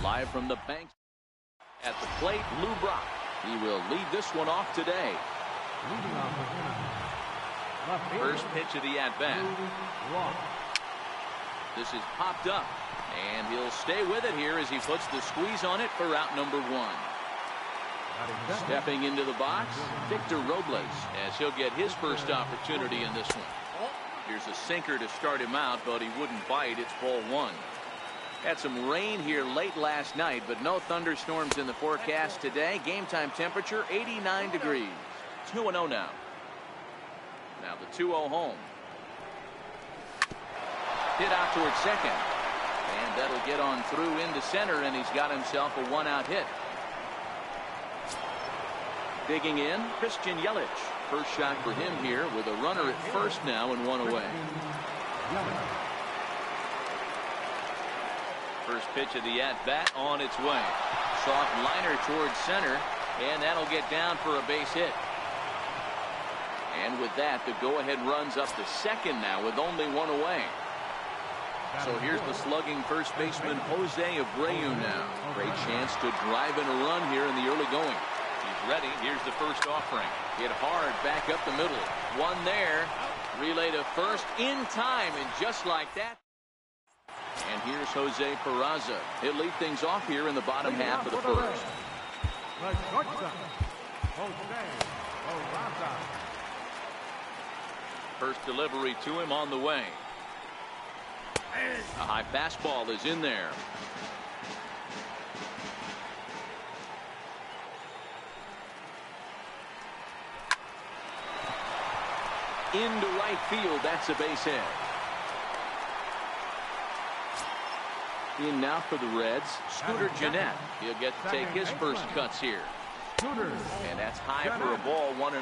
Live from the bank at the plate, Lou Brock. He will lead this one off today. First pitch of the at-bat. This is popped up, and he'll stay with it here as he puts the squeeze on it for out number one. Stepping into the box, Victor Robles, as he'll get his first opportunity in this one. Here's a sinker to start him out, but he wouldn't bite. It's ball one. Had some rain here late last night, but no thunderstorms in the forecast today. Game time temperature 89 degrees. 2-0 now. Now the 2-0 home. Hit out towards second. And that'll get on through into center, and he's got himself a one-out hit. Digging in, Christian Yelich. First shot for him here with a runner at first now and one away. First pitch of the at-bat on its way. Soft liner towards center, and that'll get down for a base hit. And with that, the go-ahead runs up to second now with only one away. So here's the slugging first baseman Jose Abreu now. Great chance to drive in a run here in the early going. He's ready. Here's the first offering. Hit hard back up the middle. One there. Relay to first in time, and just like that. And here's Jose Peraza. He'll lead things off here in the bottom half of the first. First delivery to him on the way. A high fastball is in there. Into right field. That's a base hit. In now for the Reds, Scooter Gennett. He'll get to take his first cuts here. And that's high for a ball, 1-0.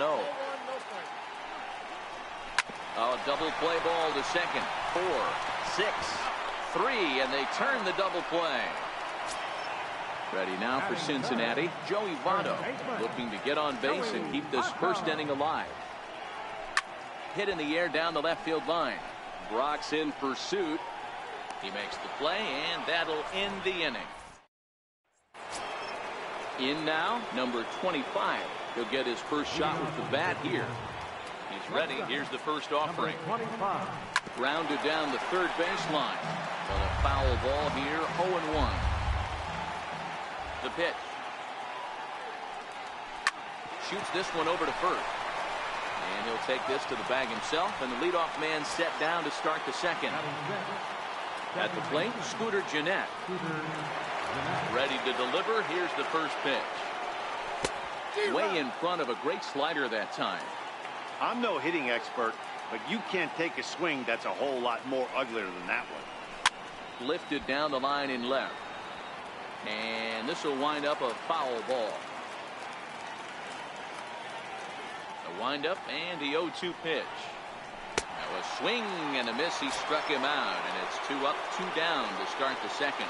A double play ball to second. 4, 6, 3, and they turn the double play. Ready now for Cincinnati, Joey Votto, looking to get on base and keep this first inning alive. Hit in the air down the left field line. Brock's in pursuit. He makes the play, and that'll end the inning. In now, number 25. He'll get his first shot with the bat here. He's ready. Here's the first offering. Grounded down the third baseline. But a foul ball here, 0-1. The pitch. Shoots this one over to first. And he'll take this to the bag himself, and the leadoff man set down to start the second. At the plate, Scooter Gennett. Ready to deliver. Here's the first pitch. Way in front of a great slider that time. I'm no hitting expert, but you can't take a swing that's a whole lot more uglier than that one. Lifted down the line in left. And this will wind up a foul ball. A windup and the 0-2 pitch. Now a swing and a miss. He struck him out, and it's 2 up, 2 down to start the second.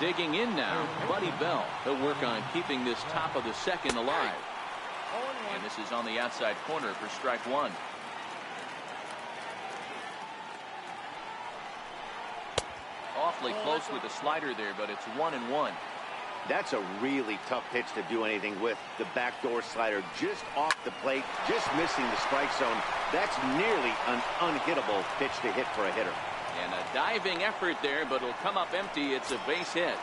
Digging in now, Buddy Bell. He'll work on keeping this top of the second alive. And this is on the outside corner for strike one. Awfully close with the slider there, but it's 1-1. That's a really tough pitch to do anything with. The backdoor slider just off the plate, just missing the strike zone. That's nearly an unhittable pitch to hit for a hitter. And a diving effort there, but it'll come up empty. It's a base hit.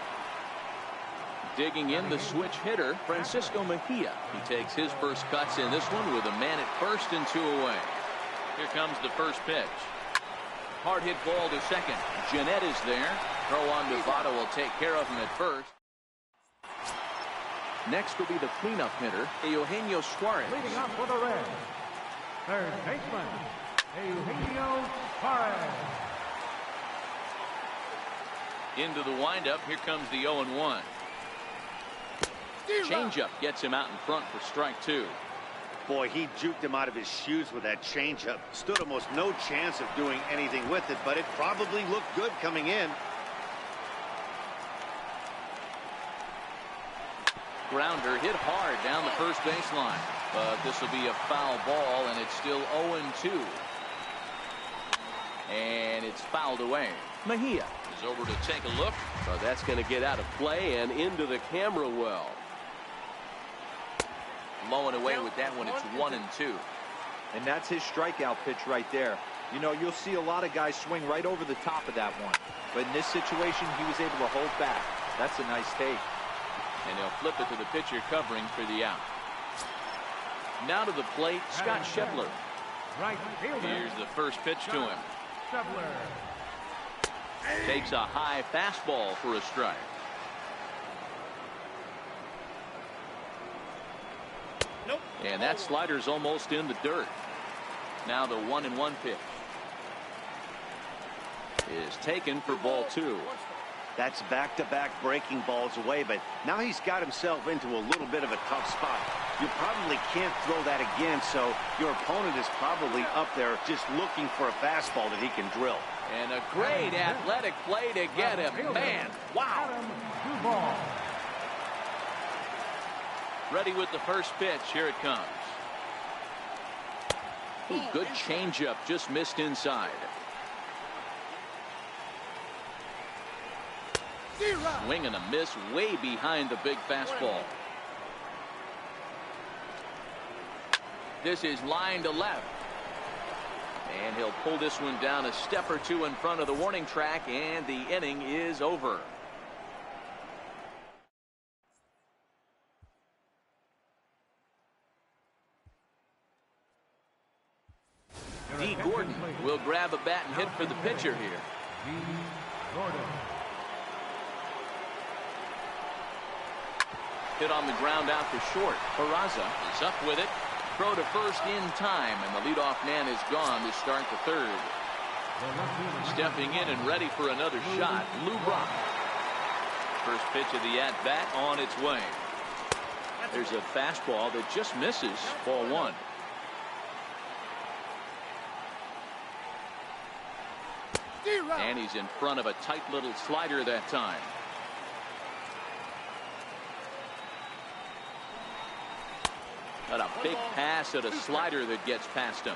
Digging in the switch hitter, Francisco Mejia. He takes his first cuts in this one with a man at first and 2 away. Here comes the first pitch. Hard hit ball to second. Gennett is there. Throw on to Votto will take care of him at first. Next will be the cleanup hitter, Eugenio Suarez. Leading up for the Reds, third baseman, Eugenio Suarez. Into the windup. Here comes the 0-1. Changeup gets him out in front for strike two. Boy, he juked him out of his shoes with that changeup. Stood almost no chance of doing anything with it, but it probably looked good coming in. Grounder hit hard down the first baseline, but this will be a foul ball, and it's still 0-2. And it's fouled away. Mejia is is over to take a look. So that's going to get out of play and into the camera well. Low and away with that one. It's 1-2. And that's his strikeout pitch right there. You know, you'll see a lot of guys swing right over the top of that one. But in this situation, he was able to hold back. That's a nice take. And they'll flip it to the pitcher covering for the out. Now to the plate, Scott Schebler. Right fielder. Here's the first pitch to him. Schebler. Takes a high fastball for a strike. Nope. And that slider's almost in the dirt. Now the 1-1 pitch is taken for ball 2. That's back-to-back breaking balls away, but now he's got himself into a little bit of a tough spot. You probably can't throw that again, so your opponent is probably up there just looking for a fastball that he can drill. And a great athletic play to get him. Man, wow. Ball. Ready with the first pitch. Here it comes. Ooh, good changeup, just missed inside. Swing and a miss way behind the big fastball. This is line to left. And he'll pull this one down a step or two in front of the warning track, and the inning is over. D. Gordon will grab a bat and hit for the pitcher here. D. Gordon. Hit on the ground out to short. Peraza is up with it. Throw to first in time, and the leadoff man is gone to start the third. Stepping in and ready for another shot, Lou Brock. First pitch of the at-bat on its way. There's a fastball that just misses. Ball 1. And he's in front of a tight little slider that time. Got a big pass at a slider that gets past him.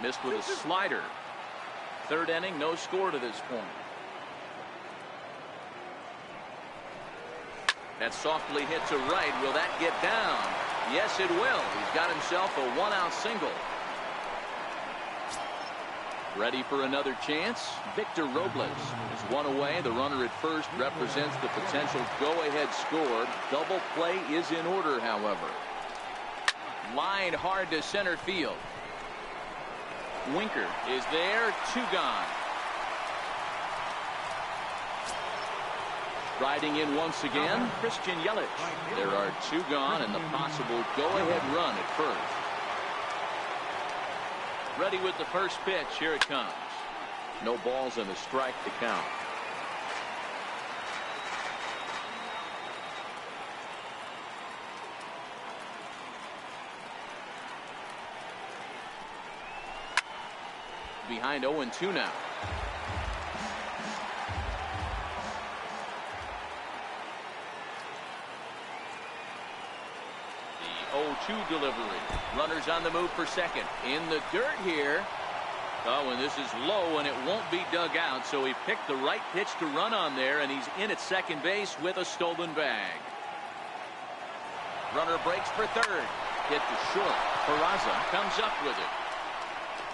Missed with a slider. Third inning, no score to this point. That softly hit to right. Will that get down? Yes, it will. He's got himself a one-out single. Ready for another chance. Victor Robles is one away. The runner at first represents the potential go-ahead score. Double play is in order, however. Lined hard to center field. Winker is there. 2 gone. Riding in once again, Christian Yelich. There are 2 gone and the possible go-ahead run at first. Ready with the first pitch. Here it comes. No balls and a strike to count. Behind 0-2 now. The 0-2 delivery. Runners on the move for second. In the dirt here. Oh, and this is low, and it won't be dug out, so he picked the right pitch to run on there, and he's in at second base with a stolen bag. Runner breaks for third. Hit to short. Peraza comes up with it.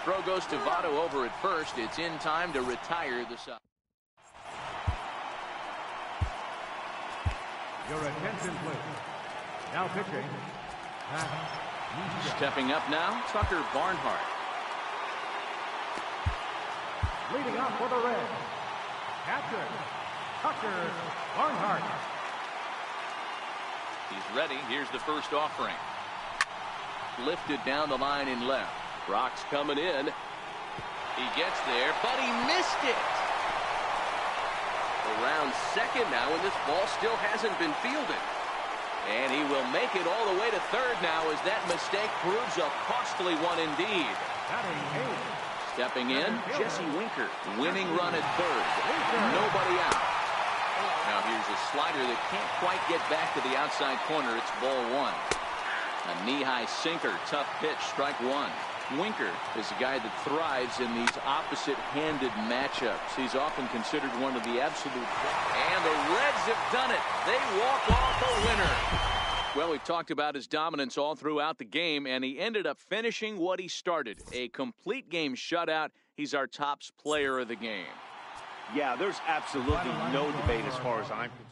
Throw goes to Votto over at first. It's in time to retire the side. Your attention, please. Now pitching. Stepping up now, Tucker Barnhart. Leading off for the Reds, catcher, Tucker Barnhart. He's ready. Here's the first offering. Lifted down the line in left. Brock's coming in. He gets there, but he missed it. Around second now, and this ball still hasn't been fielded. And he will make it all the way to third now as that mistake proves a costly one indeed. Stepping in, Jesse Winker. Winning run at third. Nobody out. Now here's a slider that can't quite get back to the outside corner. It's ball 1. A knee-high sinker. Tough pitch. Strike 1. Winker is a guy that thrives in these opposite-handed matchups. He's often considered one of the absolute. And the Reds have done it. They walk off a winner. Well, we've talked about his dominance all throughout the game, and he ended up finishing what he started. A complete game shutout. He's our top player of the game. Yeah, there's absolutely no debate as far as I'm concerned.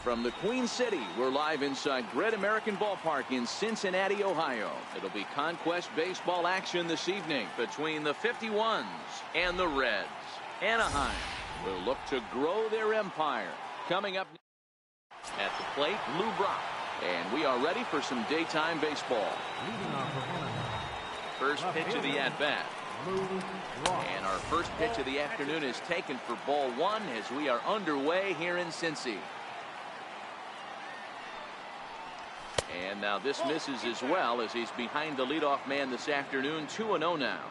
From the Queen City, we're live inside Great American Ballpark in Cincinnati, Ohio. It'll be Conquest baseball action this evening between the 51s and the Reds. Anaheim will look to grow their empire. Coming up at the plate, Lou Brock. And we are ready for some daytime baseball. First pitch of the at-bat. And our first pitch of the afternoon is taken for ball one as we are underway here in Cincy. And now this misses as well as he's behind the leadoff man this afternoon. 2-0 now.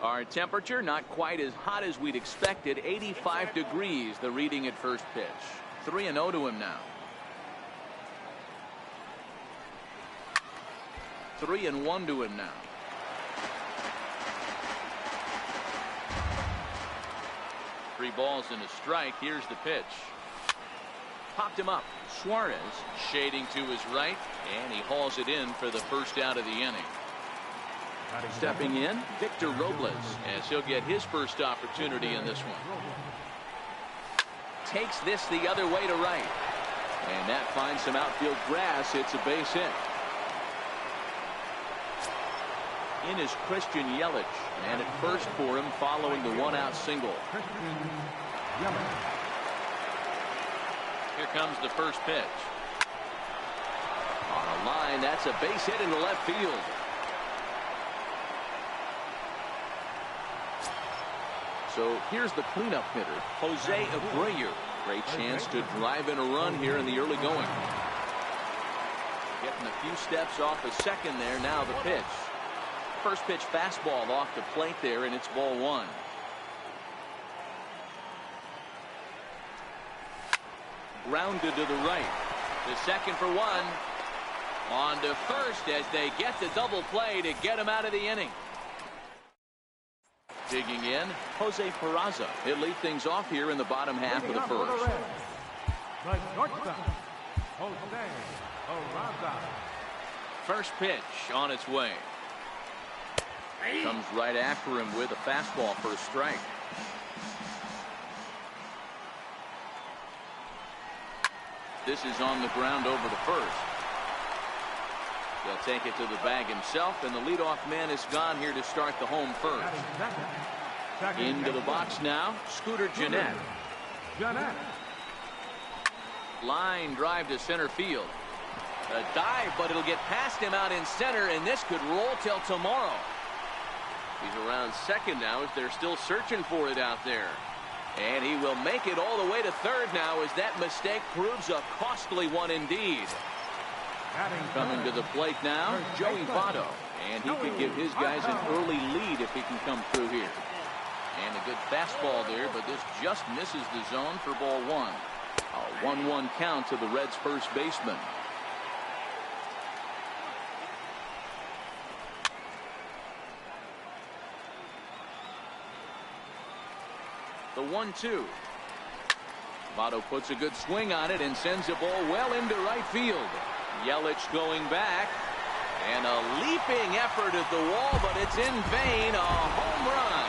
Our temperature not quite as hot as we'd expected. 85 degrees the reading at first pitch. 3-0 to him now. 3-1 to him now. Three balls and a strike. Here's the pitch. Popped him up. Suarez shading to his right, and he hauls it in for the first out of the inning. Stepping in, Victor Robles, as he'll get his first opportunity in this one. Takes this the other way to right, and that finds some outfield grass. It's a base hit. In is Christian Yelich, and at first for him following the one-out single. Here comes the first pitch. On a line, that's a base hit into left field. So here's the cleanup hitter, Jose Abreu. Great chance to drive in a run here in the early going. Getting a few steps off a second there. Now the pitch. First pitch fastball off the plate there, and it's ball one. Grounded to the right. The second for one. On to first as they get the double play to get him out of the inning. Digging in, Jose Peraza. He'll lead things off here in the bottom half of the first. The shortstop, Jose Peraza. First pitch on its way. Comes right after him with a fastball for a strike. This is on the ground over the first. He'll take it to the bag himself, and the leadoff man is gone here to start the home first. Into the box now, Scooter Gennett. Line drive to center field. A dive, but it'll get past him out in center, and this could roll till tomorrow. He's around second now as they're still searching for it out there. And he will make it all the way to third now as that mistake proves a costly one indeed. Coming to the plate now, Joey Votto. And he could give his guys an early lead if he can come through here. And a good fastball there, but this just misses the zone for ball one. A 1-1 count to the Reds' first baseman. The 1-2. Votto puts a good swing on it and sends the ball well into right field. Yelich going back. And a leaping effort at the wall, but it's in vain. A home run.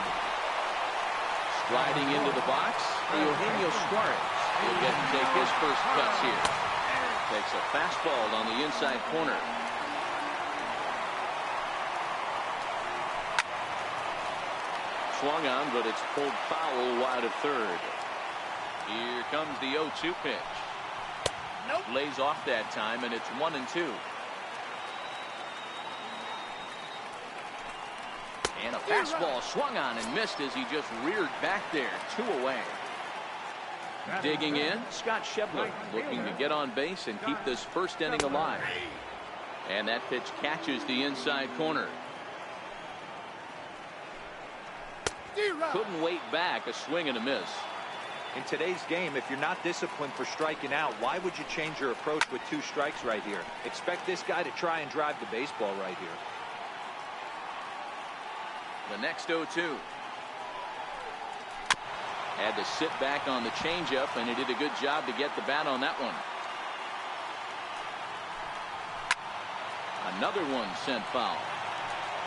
Sliding into the box, Eugenio Suarez will get to take his first cuts here. Takes a fastball on the inside corner. Swung on, but it's pulled foul wide of third. Here comes the 0-2 pitch. Nope. Lays off that time, and it's 1-2. And a fastball swung on and missed as he just reared back there. 2 away. Digging in, Scott Schebler looking to get on base and keep this first inning alive. And that pitch catches the inside corner. Couldn't wait back. A swing and a miss. In today's game, if you're not disciplined for striking out, why would you change your approach with 2 strikes right here? Expect this guy to try and drive the baseball right here. The next 0-2. Had to sit back on the changeup, and he did a good job to get the bat on that one. Another one sent foul.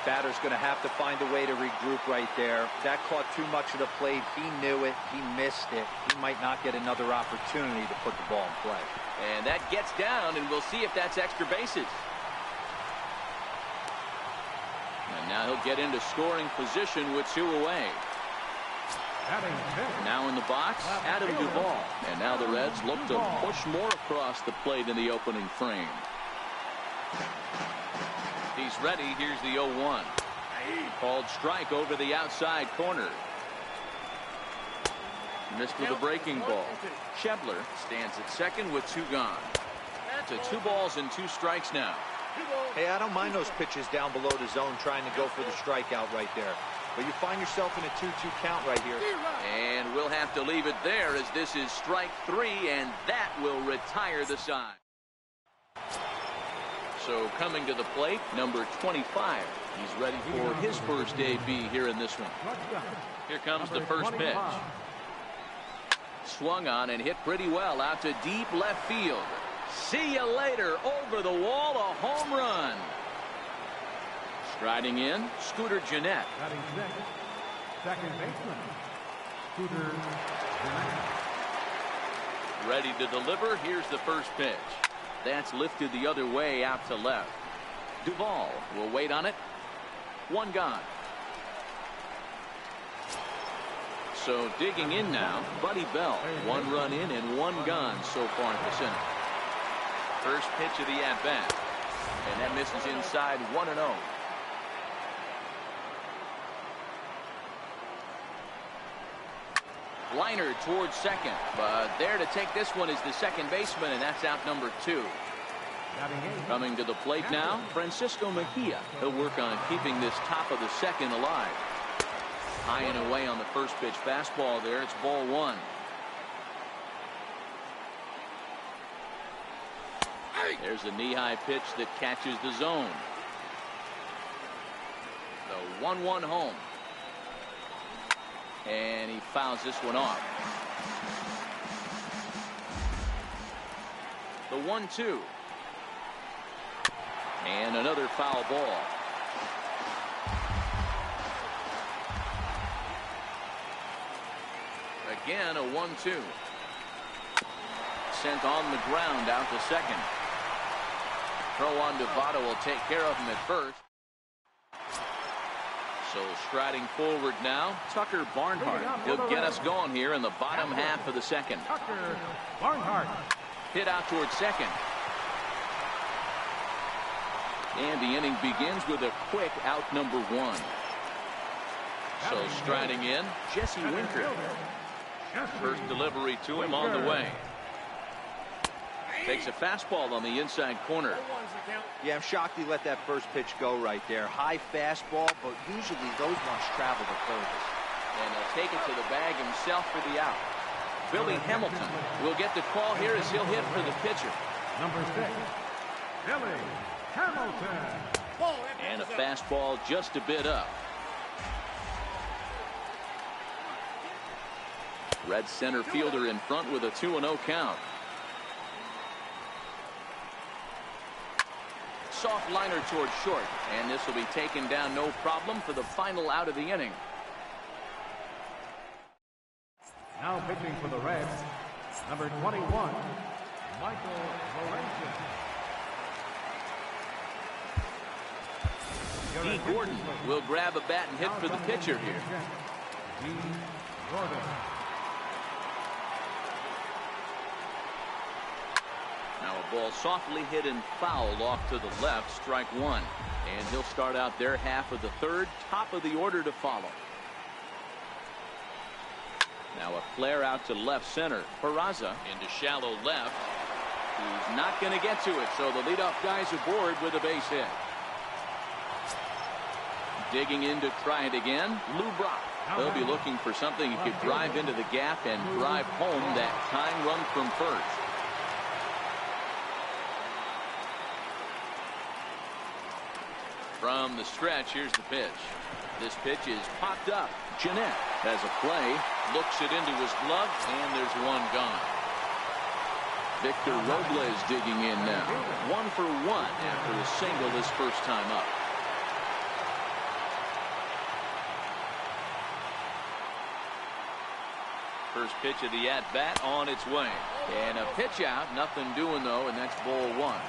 Batter's going to have to find a way to regroup right there. That caught too much of the plate. He knew it. He missed it. He might not get another opportunity to put the ball in play. And that gets down, and we'll see if that's extra bases. And now he'll get into scoring position with 2 away. Now in the box, Adam Duvall. And now the Reds look to push more across the plate in the opening frame. He's ready. Here's the 0-1. Called strike over the outside corner. Missed with a breaking ball. Schebler stands at second with 2 gone. To 2 balls and 2 strikes now. Hey, I don't mind those pitches down below the zone trying to go for the strikeout right there. But you find yourself in a 2-2 count right here. And we'll have to leave it there as this is strike 3, and that will retire the side. So coming to the plate, number 25. He's ready for his first AB here in this one. Here comes the first pitch. Swung on and hit pretty well out to deep left field. See you later. Over the wall, a home run. Striding in, Scooter Gennett. Second baseman, Scooter Gennett. Ready to deliver. Here's the first pitch. That's lifted the other way out to left. Duvall will wait on it. 1 gone. So digging in now, Buddy Bell. 1 run in and 1 gone so far in this inning. First pitch of the at-bat. And that misses inside 1-0. Liner towards second, but there to take this one is the second baseman, and that's out number 2. Coming to the plate now, Francisco Mejia. He'll work on keeping this top of the second alive. High and away on the first pitch fastball there. It's ball 1. There's a knee-high pitch that catches the zone. The 1-1 home. And he fouls this one off. The 1-2. And another foul ball. Again, a 1-2. Sent on the ground out to second. Throw on to Votto will take care of him at first. So striding forward now, Tucker Barnhart. He'll get us going here in the bottom half of the second. Tucker Barnhart. Hit out towards second. And the inning begins with a quick out number 1. So striding in, Jesse Winker. First delivery to him on the way. Takes a fastball on the inside corner. Yeah, I'm shocked he let that first pitch go right there. High fastball, but usually those ones travel the furthest. And he'll take it to the bag himself for the out. Billy Hamilton will get the call here as he'll hit for the pitcher. Number 6, Billy Hamilton. And a fastball just a bit up. Red center fielder in front with a 2-0 count. Soft liner towards short, and this will be taken down no problem for the final out of the inning. Now pitching for the Reds, number 21, Michael Lorenzen. D. Gordon will grab a bat and hit for the pitcher here. D. Gordon. Now a ball softly hit and fouled off to the left, strike one. And he'll start out their half of the third, top of the order to follow. Now a flare out to left center. Peraza into shallow left. He's not going to get to it, so the leadoff guy's aboard with a base hit. Digging in to try it again, Lou Brock. He'll be looking for something he could drive into the gap and drive home that tying run from first. From the stretch, here's the pitch. This pitch is popped up. Jeanette has a play, looks it into his glove, and there's one gone. Victor Robles digging in now. 1 for 1 after a single his first time up. First pitch of the at-bat on its way. And a pitch out, nothing doing though, and that's ball one.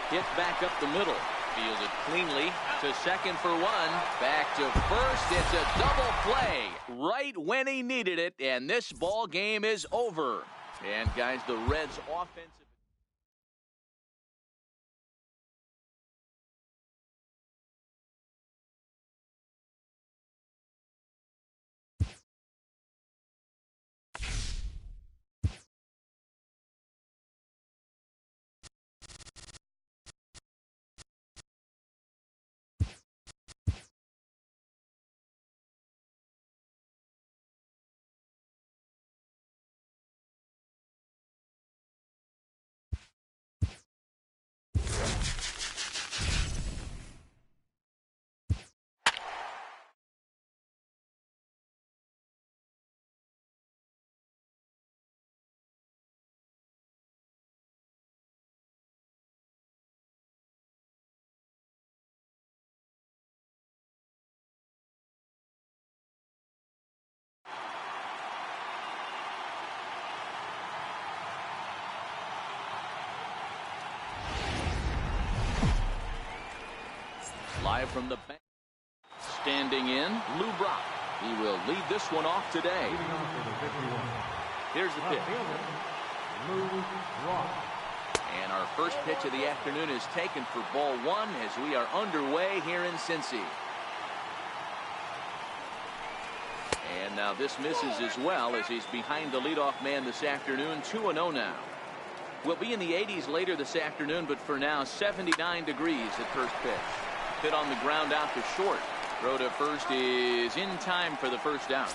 Hit back up the middle. Fielded cleanly to second for one. Back to first. It's a double play right when he needed it. And this ball game is over. And guys, the Reds offensive. Live from the bench. Standing in, Lou Brock. He will lead this one off today. Here's the pitch. Lou Brock. And our first pitch of the afternoon is taken for ball one as we are underway here in Cincy. And now this misses as well as he's behind the leadoff man this afternoon. 2-0 now. We'll be in the 80s later this afternoon, but for now 79 degrees at first pitch. Hit on the ground out to short. Throw to first is in time for the first out.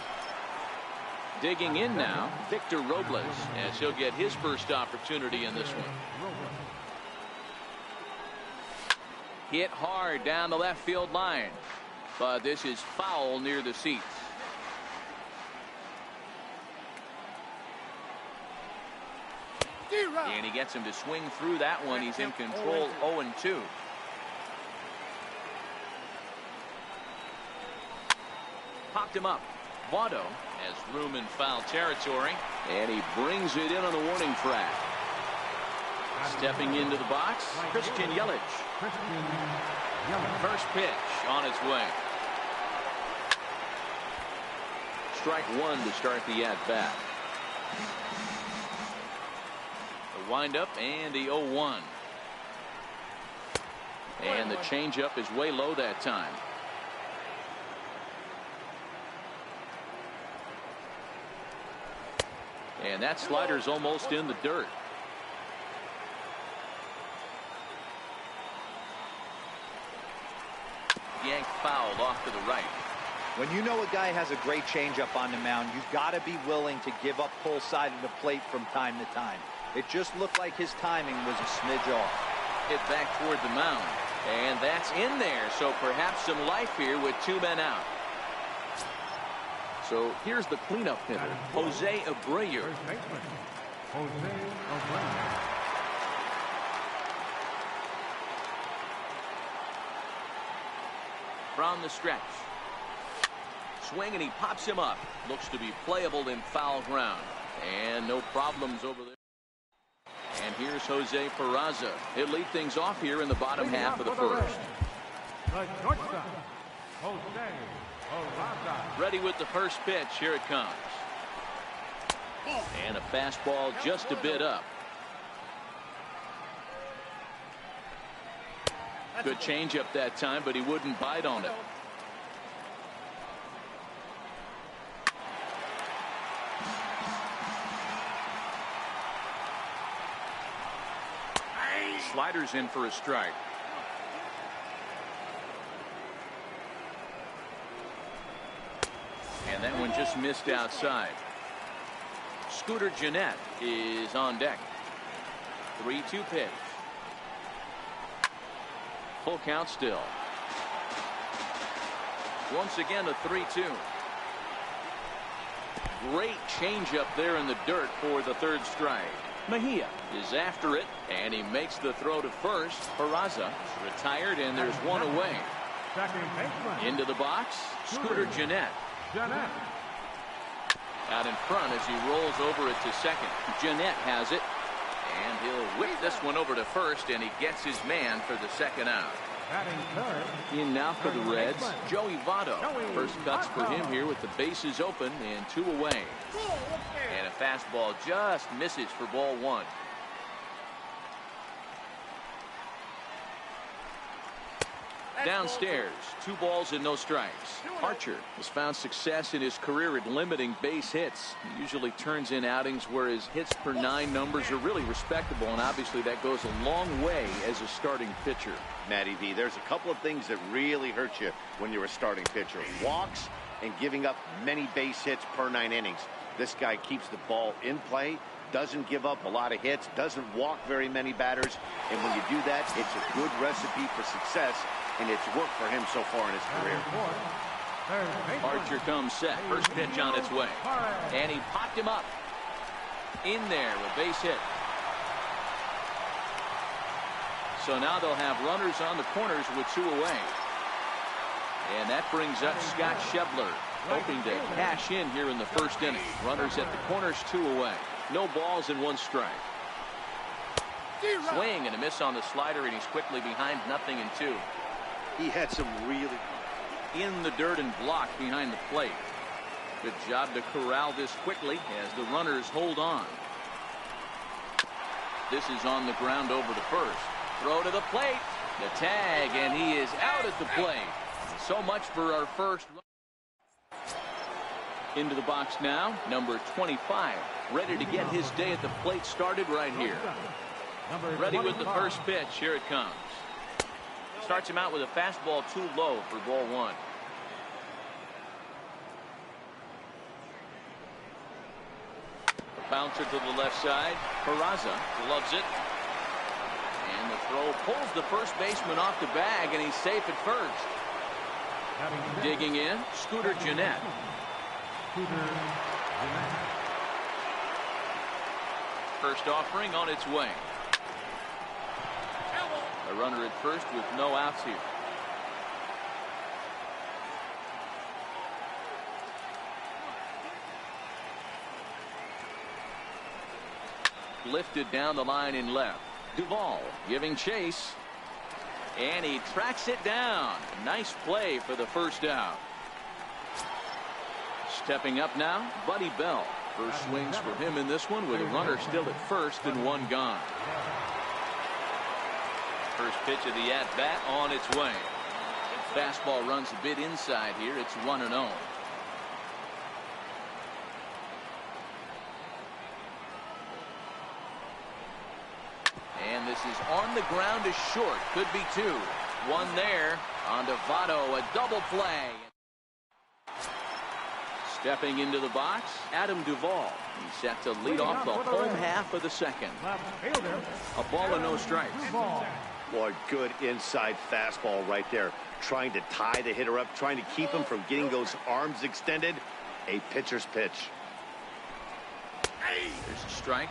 Digging in now, Victor Robles, as he'll get his first opportunity in this one. Hit hard down the left field line, but this is foul near the seats. And he gets him to swing through that one. He's in control, 0-2. Popped him up. Votto has room in foul territory, and he brings it in on the warning track. Stepping into the box, Christian Yelich. First pitch on its way. Strike one to start the at-bat. The windup and the 0-1. And the changeup is way low that time. And that slider's almost in the dirt. Yanked foul off to the right. When you know a guy has a great changeup on the mound, you've got to be willing to give up pull side of the plate from time to time. It just looked like his timing was a smidge off. Hit back toward the mound. And that's in there, so perhaps some life here with 2 men out. So here's the cleanup hitter, Jose Abreu. First baseman, Jose Abreu. From the stretch. Swing, and he pops him up. Looks to be playable in foul ground. And no problems over there. And here's Jose Peraza. He'll lead things off here in the bottom half of the first. The shortstop, Jose Peraza. Ready with the first pitch. Here it comes. And a fastball just a bit up. Good changeup that time, but he wouldn't bite on it. Sliders in for a strike. And that one just missed outside. Scooter Gennett is on deck. 3-2 pitch. Full count still. Once again a 3-2. Great changeup there in the dirt for the third strike. Mejia is after it, and he makes the throw to first. Peraza retired, and there's one away. Second baseman. Into the box, Scooter Gennett. Gennett. Out in front as he rolls over it to second. Gennett has it, and he'll whip this one over to first, and he gets his man for the second out. Batting third. In now for the Reds, Joey Votto. First cuts for him here with the bases open and 2 away. And a fastball just misses for ball 1. Downstairs, 2 balls and no strikes. Archer has found success in his career at limiting base hits. He usually turns in outings where his hits per 9 numbers are really respectable, and obviously that goes a long way as a starting pitcher. Matty V, there's a couple of things that really hurt you when you're a starting pitcher. Walks and giving up many base hits per 9 innings. This guy keeps the ball in play, doesn't give up a lot of hits, doesn't walk very many batters, and when you do that, it's a good recipe for success, and it's worked for him so far in his career. Archer comes set. First pitch on its way. And he popped him up. In there, a base hit. So now they'll have runners on the corners with 2 away. And that brings up Scott Schebler, hoping to cash in here in the first inning. Runners at the corners, 2 away. No balls and 1 strike. Swing and a miss on the slider, and he's quickly behind 0-2. He had some really in the dirt and blocked behind the plate. Good job to corral this quickly as the runners hold on. This is on the ground over to first. Throw to the plate. The tag, and he is out at the plate. So much for our first. Into the box now, number 25. Ready to get his day at the plate started right here. Ready with the first pitch. Here it comes. Starts him out with a fastball too low for ball 1. A bouncer to the left side. Peraza gloves it. And the throw pulls the first baseman off the bag, and he's safe at first. Digging in, Scooter Gennett. First offering on its way. A runner at first with no outs here. Lifted down the line in left. Duvall giving chase. And he tracks it down. Nice play for the first out. Stepping up now, Buddy Bell. First swings for him in this one with a runner still at first and 1 gone. First pitch of the at-bat on its way. Fastball runs a bit inside here. It's 1-0. And this is on the ground is short. Could be 2. 1 there. On to Votto, a double play. Stepping into the box, Adam Duvall. He's set to lead off the home half of the second. A ball and no strikes. Boy, good inside fastball right there. Trying to tie the hitter up, trying to keep him from getting those arms extended. A pitcher's pitch. There's a strike.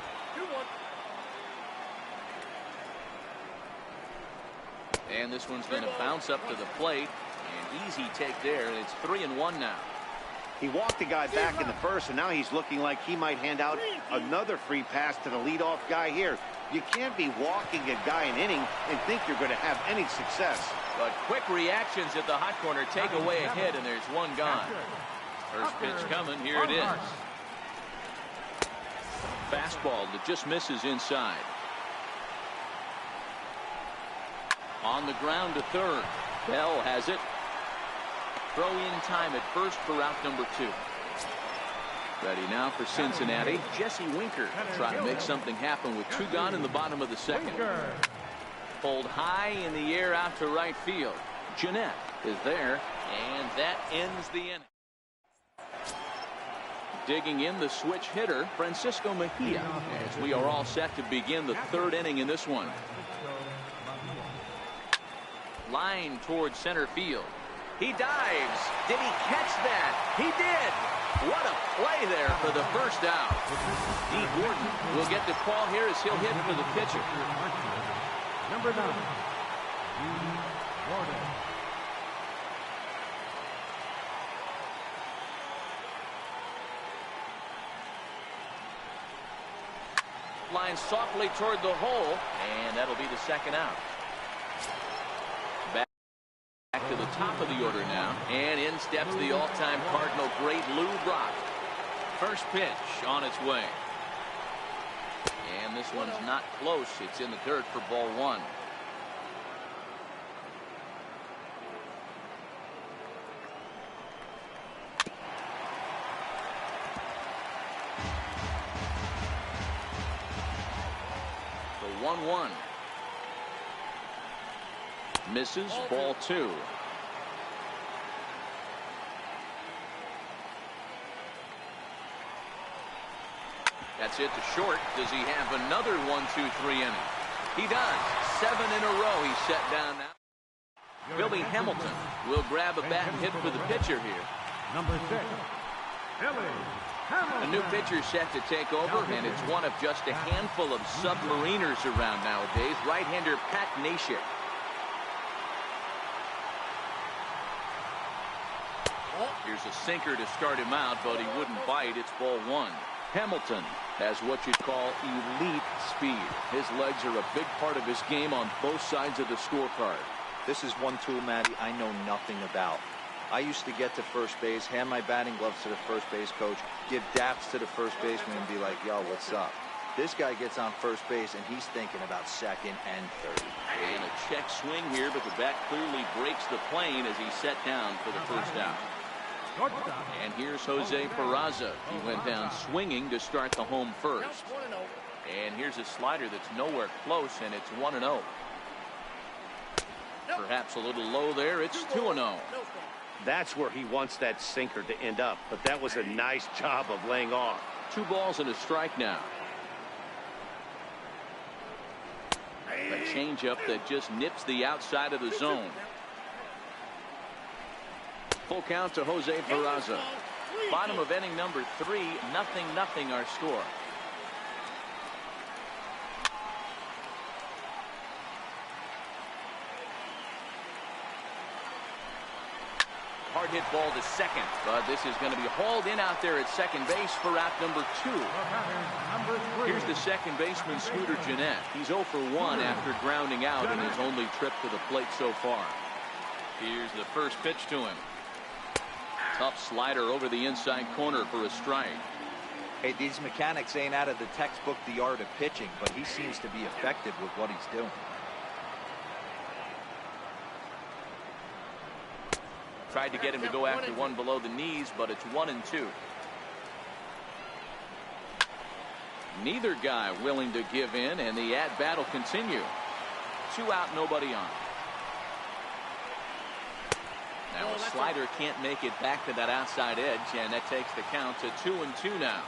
And this one's going to bounce up to the plate. An easy take there, and it's 3-1 now. He walked the guy back in the first, and now he's looking like he might hand out another free pass to the leadoff guy here. You can't be walking a guy an inning and think you're going to have any success. But quick reactions at the hot corner take away a hit, and there's one gone. First pitch coming. Here it is. Fastball that just misses inside. On the ground to third. Bell has it. Throw in time at first for out number 2. Ready now for Cincinnati. Jesse Winker trying to make something happen with 2 gone in the bottom of the second. Pulled high in the air out to right field. Jeanette is there, and that ends the inning. Digging in the switch hitter, Francisco Mejia, as we are all set to begin the 3rd inning in this one. Line towards center field. He dives. Did he catch that? He did. What a play there for the first out. D. Gordon will get the call here as he'll hit for the pitcher. Number 9, D. Gordon. Line softly toward the hole, and that'll be the 2nd out. Back to the top of the order now, and in steps the all-time Cardinal great Lou Brock. First pitch on its way. And this one's not close. It's in the dirt for ball 1. The 1-1. Misses, ball 2. That's it to short. Does he have another 1-2-3 inning? He does. 7 in a row he's set down now. Billy Hamilton will grab a bat and hit for the pitcher here. Number 6, Billy Hamilton. A new pitcher set to take over, and it's one of just a handful of submariners around nowadays. Right-hander Pat Nashik. Here's a sinker to start him out, but he wouldn't bite. It's ball 1. Hamilton has what you'd call elite speed. His legs are a big part of his game on both sides of the scorecard. This is one tool, Matty, I know nothing about. I used to get to first base, hand my batting gloves to the first base coach, give daps to the first baseman, and be like, yo, what's up? This guy gets on first base, and he's thinking about second and third. And a check swing here, but the bat clearly breaks the plane as he's set down for the first out. And here's Jose Peraza. He went down swinging to start the home first. And here's a slider that's nowhere close, and it's 1-0. Perhaps a little low there. It's 2-0. That's where he wants that sinker to end up, but that was a nice job of laying off. 2 balls and a strike now. A changeup that just nips the outside of the zone. Full count to Jose Peraza. Bottom of inning number 3, 0-0 our score. Hard hit ball to second, but this is going to be hauled in out there at second base for out number 2. Here's the second baseman, Scooter Jeanette. He's 0 for 1 after grounding out in his only trip to the plate so far. Here's the first pitch to him. Tough slider over the inside corner for a strike. Hey, these mechanics ain't out of the textbook, the art of pitching, but he seems to be effective with what he's doing. Tried to get him to go after one below the knees, but it's 1-2. Neither guy willing to give in, and the at-bat will continue. 2 out, nobody on. Now a slider can't make it back to that outside edge, and that takes the count to 2-2 now.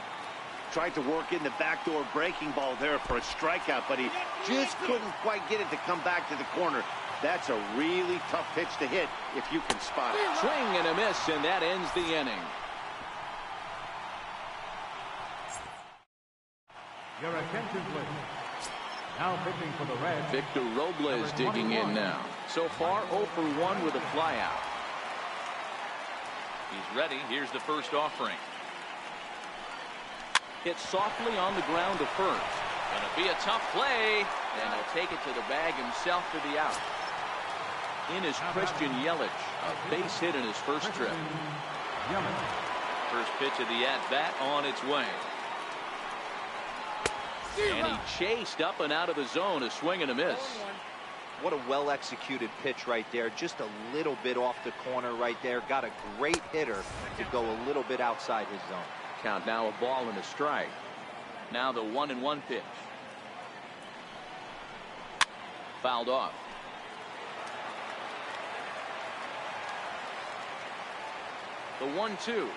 Tried to work in the backdoor breaking ball there for a strikeout, but he just couldn't quite get it to come back to the corner. That's a really tough pitch to hit if you can spot it. Swing and a miss, and that ends the inning. Your attention, please. Now pitching for the Reds. Victor Robles digging in now. So far, 0 for 1 with a flyout. He's ready. Here's the first offering. Hit softly on the ground to first. Gonna be a tough play, and he'll take it to the bag himself for the out. In is Christian Yelich, a base hit in his first trip. First pitch of the at-bat on its way. And he chased up and out of the zone, a swing and a miss. What a well-executed pitch right there. Just a little bit off the corner right there. Got a great hitter to go a little bit outside his zone. Count now, a ball and a strike. Now the 1-1 pitch. Fouled off. The 1-2.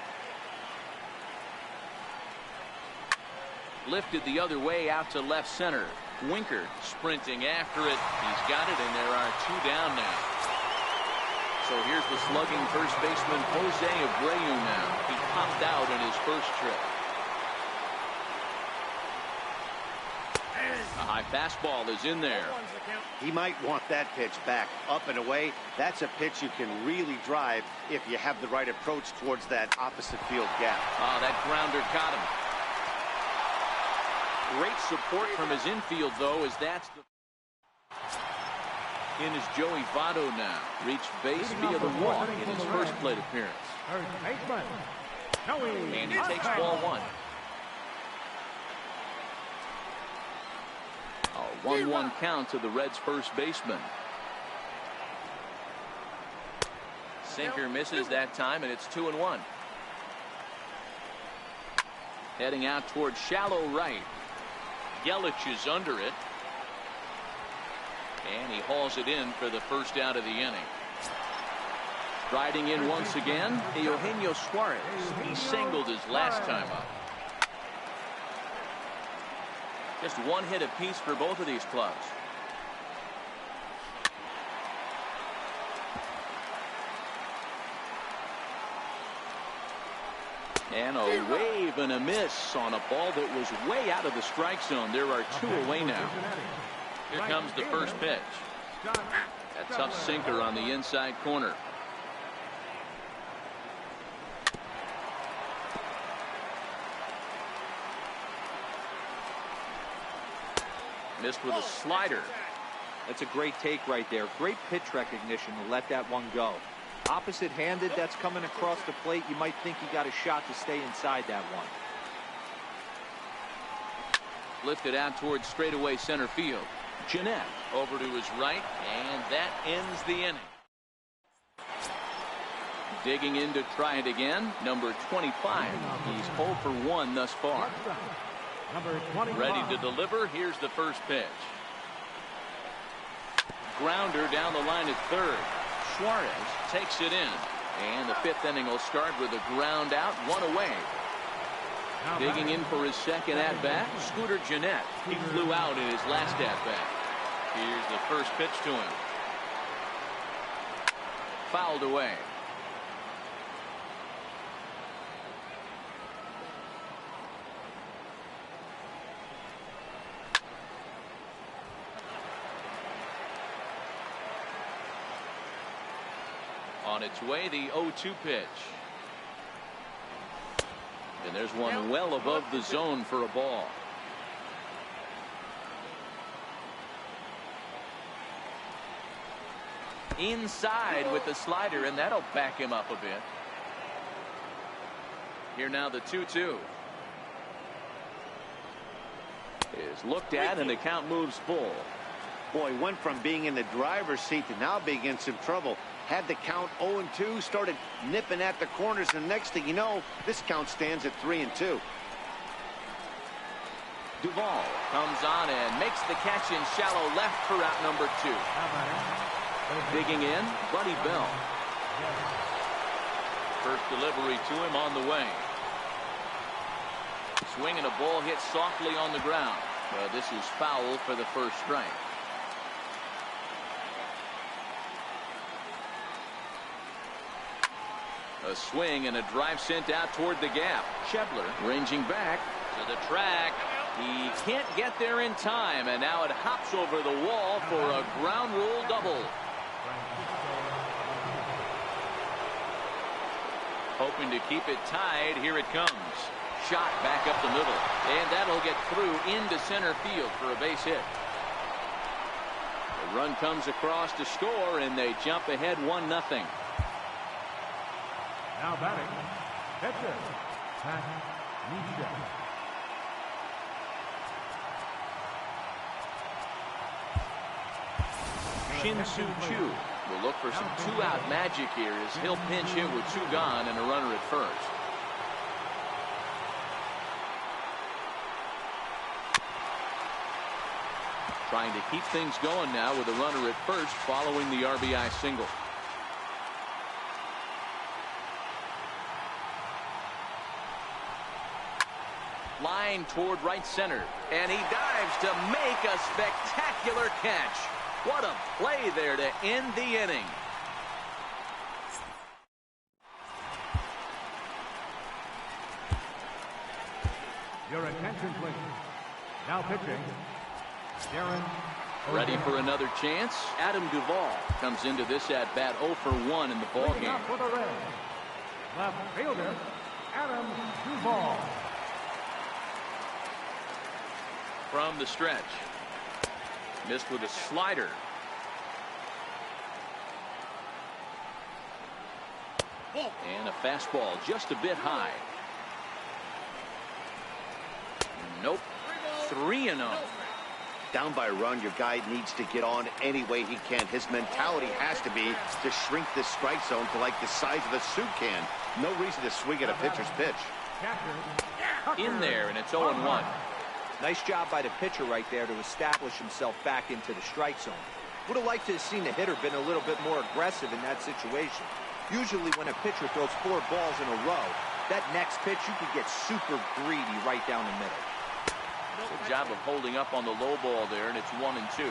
Lifted the other way out to left center. Winker sprinting after it. He's got it, and there are 2 down now. So here's the slugging first baseman Jose Abreu now. He popped out in his first trip. A high fastball is in there. He might want that pitch back, up and away. That's a pitch you can really drive if you have the right approach towards that opposite field gap. Oh, that grounder caught him. Great support from his infield, though, as that's the... In is Joey Votto now. Reached base via the walk in his first plate appearance. And he takes ball 1. A 1-1 count to the Reds' first baseman. Sinker misses that time, and it's 2-1. Heading out towards shallow right. Yelich is under it. And he hauls it in for the first out of the inning. Riding in once again, Eugenio Suarez. He singled his last time up. Just 1 hit apiece for both of these clubs. And a wave and a miss on a ball that was way out of the strike zone. There are 2 away now. Here comes the first pitch. A tough sinker on the inside corner. Missed with a slider. That's a great take right there. Great pitch recognition to let that one go. Opposite-handed, that's coming across the plate. You might think he got a shot to stay inside that one. Lifted out towards straightaway center field. Jeanette over to his right, and that ends the inning. Digging in to try it again, number 25. He's 0 for 1 thus far. Ready to deliver. Here's the first pitch. Grounder down the line at third. Suarez takes it in, and the 5th inning will start with a ground out, 1 away. Digging in for his second at-bat, Scooter Jeanette. He flew out in his last at-bat. Here's the first pitch to him. Fouled away. On its way, the 0-2 pitch. And there's one well above the zone for a ball. Inside with the slider, and that'll back him up a bit. Here now the 2-2. Is looked at, and the count moves full. Boy, went from being in the driver's seat to now being in some trouble. Had the count 0-2, started nipping at the corners, and next thing you know, this count stands at 3-2. Duvall comes on and makes the catch in shallow left for out number 2. Digging in, Buddy Bell. First delivery to him on the way. Swing and a ball hit softly on the ground. But this is foul for the first strike. A swing and a drive sent out toward the gap. Schebler ranging back to the track. He can't get there in time, and now it hops over the wall for a ground rule double. Hoping to keep it tied. Here it comes. Shot back up the middle, and that'll get through into center field for a base hit. The run comes across to score, and they jump ahead 1-0. Now batting, pitcher, Pat Misha. Shin-Soo Choo will look for some two-out magic here as he'll pinch hit with 2 gone and a runner at first. Trying to keep things going now with a runner at first following the RBI single. Line toward right center, and he dives to make a spectacular catch. What a play there to end the inning. Your attention, please. Now pitching, Darren. Ready for another chance? Adam Duvall comes into this at bat 0 for 1 in the ballgame. For the Reds, left fielder, Adam Duvall. From the stretch. Missed with a slider. And a fastball just a bit high. Nope. 3-0. Down by a run, your guy needs to get on any way he can. His mentality has to be to shrink this strike zone to like the size of a soup can. No reason to swing at a pitcher's pitch. In there, and it's 0-1. Nice job by the pitcher right there to establish himself back into the strike zone. Would have liked to have seen the hitter been a little bit more aggressive in that situation. Usually when a pitcher throws 4 balls in a row, that next pitch you could get super greedy right down the middle. Good job of holding up on the low ball there, and it's 1-2.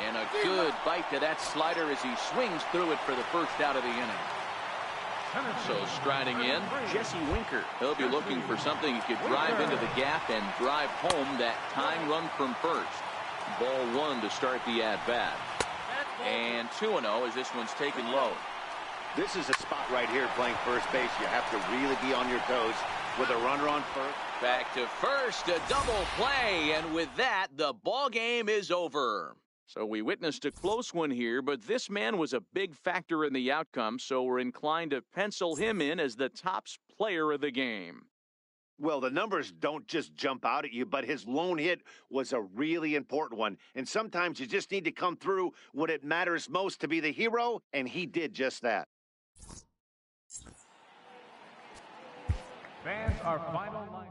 And a good bite to that slider as he swings through it for the first out of the inning. So striding in, Jesse Winker. He'll be looking for something he could drive into the gap and drive home that tying run from first. Ball 1 to start the at-bat. And 2-0 as this one's taken low. This is a spot right here playing first base. You have to really be on your toes with a runner on first. Back to first, a double play, and with that, the ball game is over. So we witnessed a close one here, but this man was a big factor in the outcome, so we're inclined to pencil him in as the top player of the game. Well, the numbers don't just jump out at you, but his lone hit was a really important one. And sometimes you just need to come through when it matters most to be the hero, and he did just that. Fans, our final line.